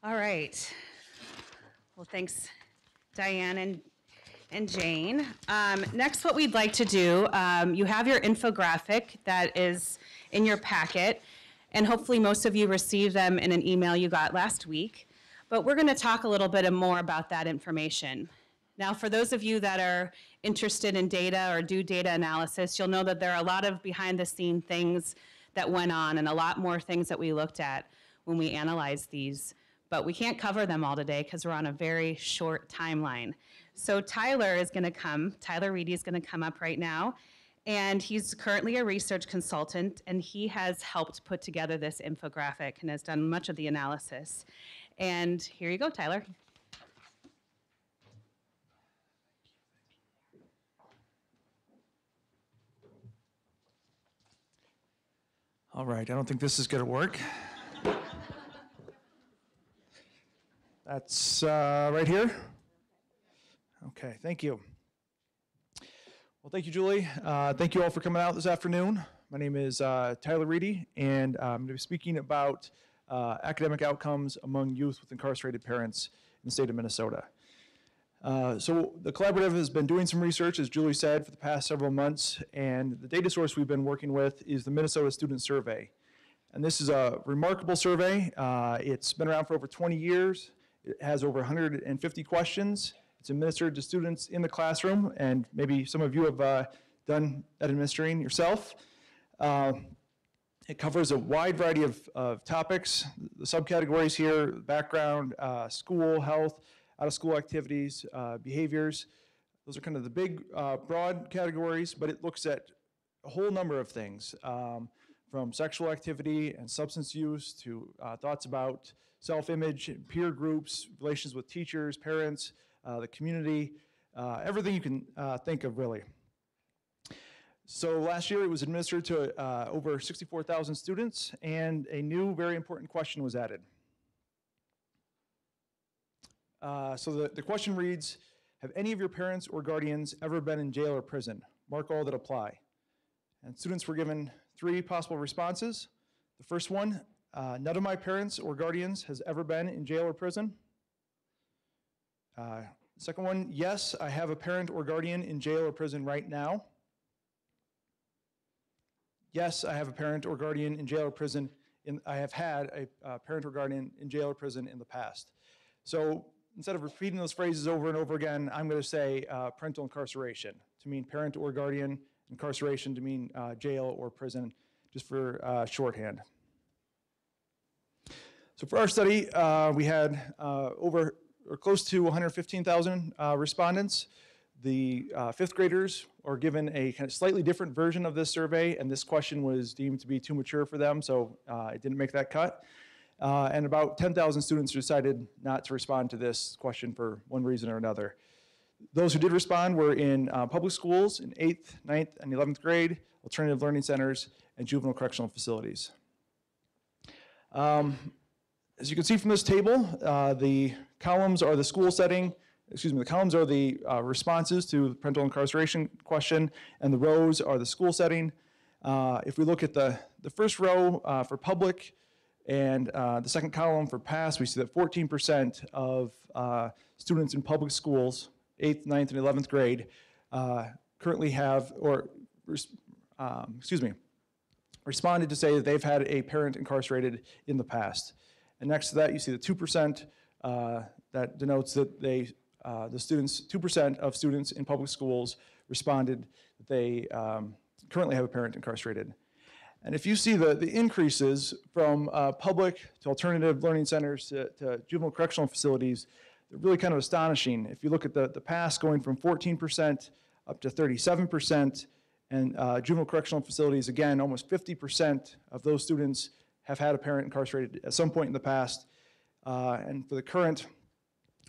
All right. Well, thanks, Diane and Jane. Next, what we'd like to do, you have your infographic that is in your packet, and hopefully most of you received them in an email you got last week. But we're going to talk a little bit more about that information. Now, for those of you that are interested in data or do data analysis, you'll know that there are a lot of behind-the-scene things that went on and a lot more things that we looked at when we analyzed these. But we can't cover them all today because we're on a very short timeline. So Tyler Reedy is going to come up right now. And he's currently a research consultant, and he has helped put together this infographic and has done much of the analysis. And here you go, Tyler. All right, I don't think this is going to work. That's right here. Okay, thank you. Well, thank you, Julie. Thank you all for coming out this afternoon. My name is Tyler Reedy, and I'm going to be speaking about academic outcomes among youth with incarcerated parents in the state of Minnesota. So the collaborative has been doing some research, as Julie said, for the past several months, and the data source we've been working with is the Minnesota Student Survey. And this is a remarkable survey. It's been around for over 20 years. It has over 150 questions. It's administered to students in the classroom, and maybe some of you have done that administering yourself. It covers a wide variety of topics. The subcategories here: background, school, health, out-of-school activities, behaviors. Those are kind of the big, broad categories, but it looks at a whole number of things, from sexual activity and substance use to thoughts about self-image, peer groups, relations with teachers, parents, the community, everything you can think of, really. So last year it was administered to over 64,000 students, and a new, very important question was added. So the question reads, have any of your parents or guardians ever been in jail or prison? Mark all that apply. And students were given 3 possible responses. The first one, none of my parents or guardians has ever been in jail or prison. Second one, yes, I have a parent or guardian in jail or prison right now. Yes, I have a parent or guardian in jail or prison. I have had a parent or guardian in jail or prison in the past. So instead of repeating those phrases over and over again, I'm going to say parental incarceration to mean parent or guardian, incarceration to mean jail or prison, just for shorthand. So for our study, we had over or close to 115,000 respondents. The 5th graders are given a kind of slightly different version of this survey, and this question was deemed to be too mature for them, so it didn't make that cut. And about 10,000 students decided not to respond to this question for one reason or another. Those who did respond were in public schools in 8th, 9th, and 11th grade, alternative learning centers, and juvenile correctional facilities. As you can see from this table, the columns are the school setting, the columns are the responses to the parental incarceration question, and the rows are the school setting. If we look at the first row for public and the second column for pass, we see that 14% of students in public schools, 8th, 9th, and 11th grade, currently have, responded to say that they've had a parent incarcerated in the past. And next to that, you see the 2% that denotes that the students, 2% of students in public schools responded that they currently have a parent incarcerated. And if you see the increases from public to alternative learning centers to juvenile correctional facilities, they're really kind of astonishing. If you look at the past going from 14% up to 37%, and juvenile correctional facilities, again, almost 50% of those students have had a parent incarcerated at some point in the past. And for the current,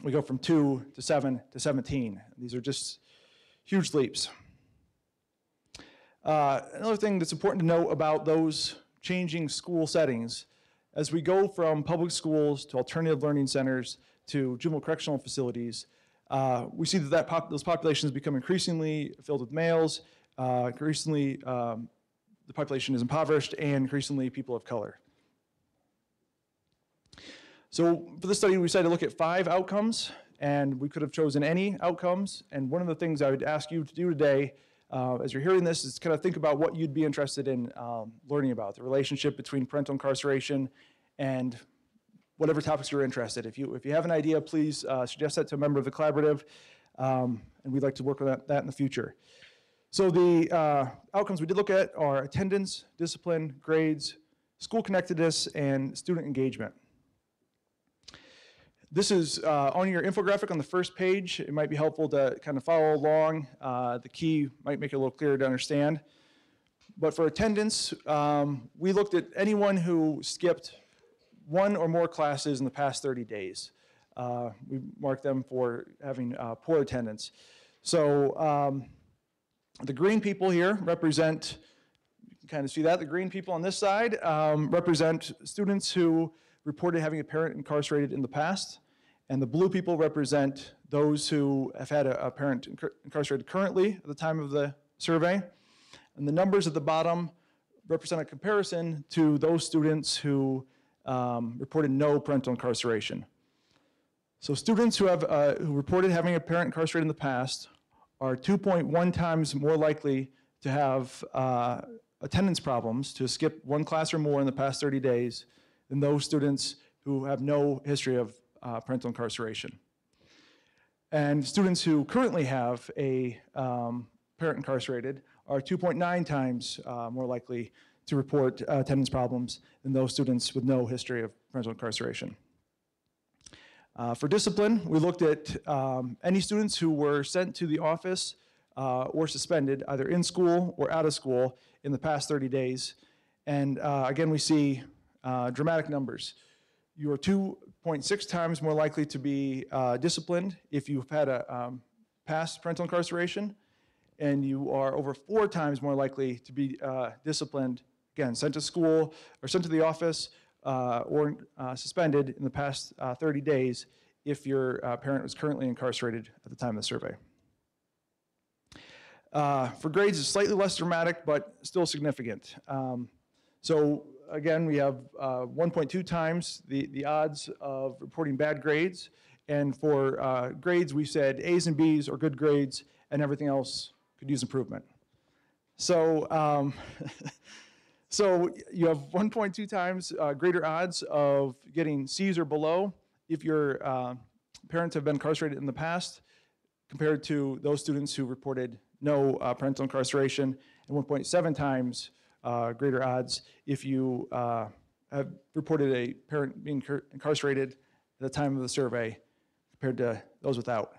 we go from 2 to 7 to 17. These are just huge leaps. Another thing that's important to note about those changing school settings, as we go from public schools to alternative learning centers to juvenile correctional facilities, we see that those populations become increasingly filled with males, increasingly the population is impoverished, and increasingly people of color. So for this study, we decided to look at 5 outcomes, and we could have chosen any outcomes. And one of the things I would ask you to do today, as you're hearing this, is kind of think about what you'd be interested in learning about, the relationship between parental incarceration and whatever topics you're interested in. If you have an idea, please suggest that to a member of the collaborative, and we'd like to work on that in the future. So the outcomes we did look at are attendance, discipline, grades, school connectedness, and student engagement. This is on your infographic on the first page. It might be helpful to kind of follow along. The key might make it a little clearer to understand. But for attendance, we looked at anyone who skipped 1 or more classes in the past 30 days. We marked them for having poor attendance. So the green people here represent, you can kind of see that, the green people on this side represent students who reported having a parent incarcerated in the past, and the blue people represent those who have had a parent incarcerated currently at the time of the survey. And the numbers at the bottom represent a comparison to those students who reported no parental incarceration. So students who reported having a parent incarcerated in the past are 2.1 times more likely to have attendance problems, to skip 1 class or more in the past 30 days, than those students who have no history of parental incarceration. And students who currently have a parent incarcerated are 2.9 times more likely to report attendance problems than those students with no history of parental incarceration. For discipline, we looked at any students who were sent to the office or suspended, either in school or out of school, in the past 30 days. And again, we see dramatic numbers. You are 2.6 times more likely to be disciplined if you've had a past parental incarceration, and you are over 4 times more likely to be disciplined, again, sent to school or sent to the office or suspended in the past 30 days if your parent was currently incarcerated at the time of the survey. For grades, it's slightly less dramatic, but still significant. So again, we have 1.2 times the odds of reporting bad grades. And for grades, we said A's and B's are good grades, and everything else could use improvement. So, so you have 1.2 times greater odds of getting C's or below if your parents have been incarcerated in the past, compared to those students who reported no parental incarceration, and 1.7 times greater odds if you have reported a parent being incarcerated at the time of the survey compared to those without.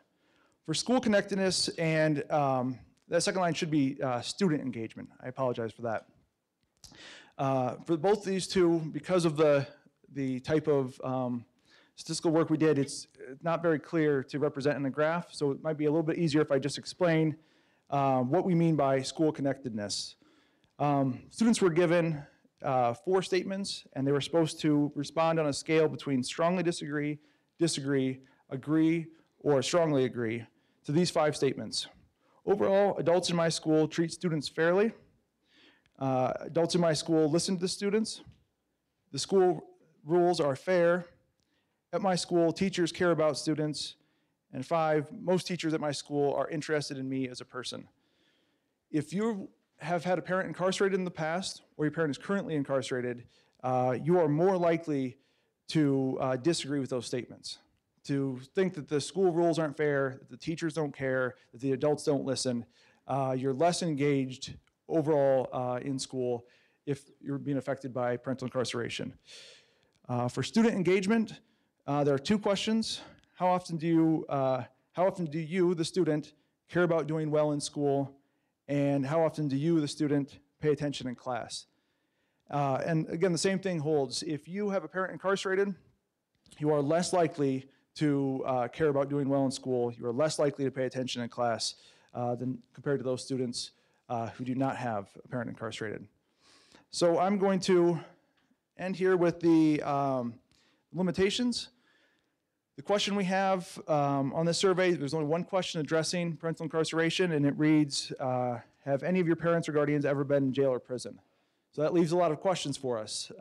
For school connectedness, and that second line should be student engagement. I apologize for that. For both these two, because of the type of statistical work we did, it's not very clear to represent in a graph, so it might be a little bit easier if I just explain what we mean by school connectedness. Students were given 4 statements, and they were supposed to respond on a scale between strongly disagree, disagree, agree, or strongly agree to these 5 statements. Overall, adults in my school treat students fairly. Adults in my school listen to the students. The school rules are fair. At my school, teachers care about students. And 5, most teachers at my school are interested in me as a person. If you have had a parent incarcerated in the past, or your parent is currently incarcerated, you are more likely to disagree with those statements, to think that the school rules aren't fair, that the teachers don't care, that the adults don't listen. You're less engaged overall in school if you're being affected by parental incarceration. For student engagement, there are 2 questions. How often do you, the student, care about doing well in school? And how often do you, the student, pay attention in class? And again, the same thing holds. If you have a parent incarcerated, you are less likely to care about doing well in school. You are less likely to pay attention in class than compared to those students who do not have a parent incarcerated. So I'm going to end here with the limitations. The question we have on this survey, there's only one question addressing parental incarceration, and it reads, have any of your parents or guardians ever been in jail or prison? So that leaves a lot of questions for us.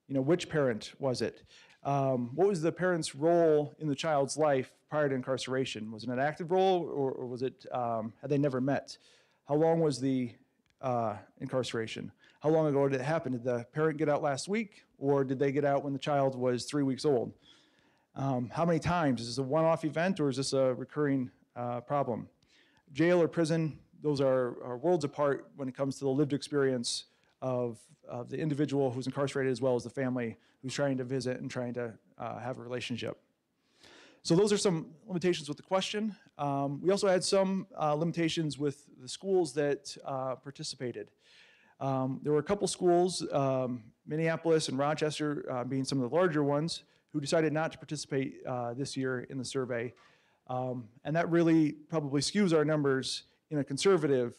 Which parent was it? What was the parent's role in the child's life prior to incarceration? Was it an active role, or was it, had they never met? How long was the incarceration? How long ago did it happen? Did the parent get out last week, or did they get out when the child was 3 weeks old? How many times? Is this a one-off event, or is this a recurring problem? Jail or prison, those are worlds apart when it comes to the lived experience of the individual who's incarcerated, as well as the family who's trying to visit and trying to have a relationship. So those are some limitations with the question. We also had some limitations with the schools that participated. There were a couple schools, Minneapolis and Rochester being some of the larger ones, who decided not to participate this year in the survey. And that really probably skews our numbers in a conservative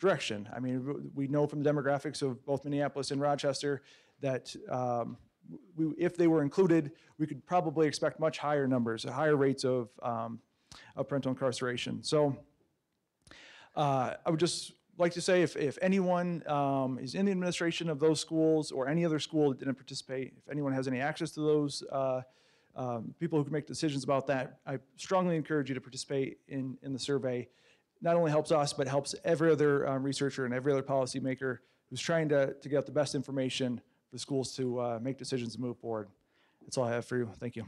direction. I mean, we know from the demographics of both Minneapolis and Rochester that if they were included, we could probably expect much higher numbers, higher rates of parental incarceration. So I would just like to say, if anyone is in the administration of those schools or any other school that didn't participate, if anyone has any access to those people who can make decisions about that, I strongly encourage you to participate in the survey. Not only helps us, but helps every other researcher and every other policymaker who's trying to get the best information for schools to make decisions and move forward. That's all I have for you. Thank you.